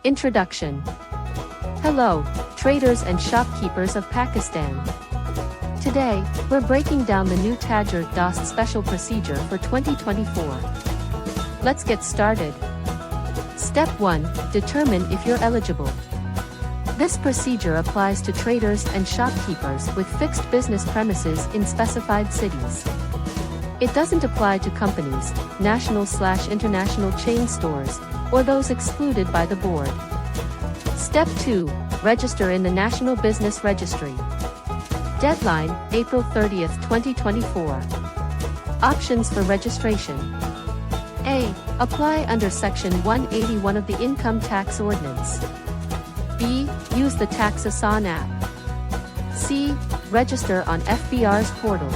Introduction. Hello, traders and shopkeepers of Pakistan. Today, we're breaking down the new Tajir Dost special procedure for 2024. Let's get started. Step 1. Determine if you're eligible. This procedure applies to traders and shopkeepers with fixed business premises in specified cities. It doesn't apply to companies, national/international chain stores, or those excluded by the board. Step 2. Register in the National Business Registry. Deadline, April 30th, 2024. Options for registration. A. Apply under Section 181 of the Income Tax Ordinance. B. Use the Tax Asan app. C. Register on FBR's portal.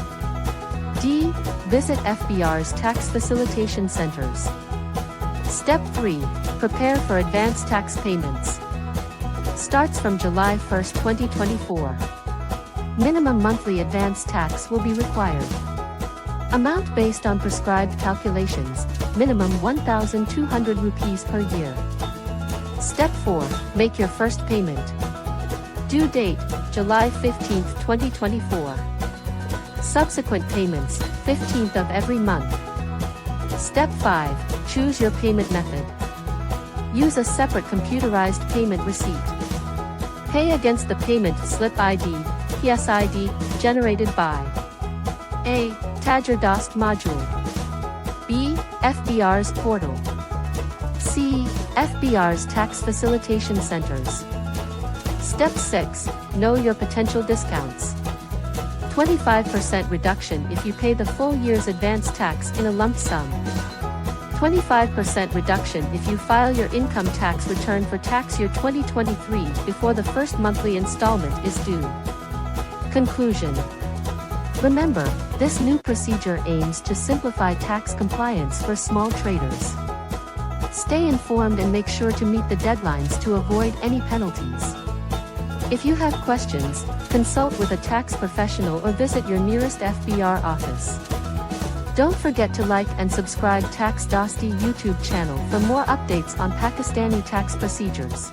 D. Visit FBR's tax facilitation centers. Step 3. Prepare for advance tax payments. Starts from July 1st, 2024. Minimum monthly advance tax will be required. Amount based on prescribed calculations, minimum 1,200 rupees per year. Step 4. Make your first payment. Due date, July 15th, 2024. Subsequent payments, 15th of every month. Step 5. Choose your payment method. Use a separate computerized payment receipt. Pay against the payment slip ID, PSID, generated by A. Tajir Dost module. B. FBR's portal. C. FBR's tax facilitation centers. Step 6. Know your potential discounts. 25% reduction if you pay the full year's advance tax in a lump sum. 25% reduction if you file your income tax return for tax year 2023 before the first monthly installment is due. Conclusion. Remember, this new procedure aims to simplify tax compliance for small traders. Stay informed and make sure to meet the deadlines to avoid any penalties. If you have questions, consult with a tax professional or visit your nearest FBR office. Don't forget to like and subscribe Tax Dosti YouTube channel for more updates on Pakistani tax procedures.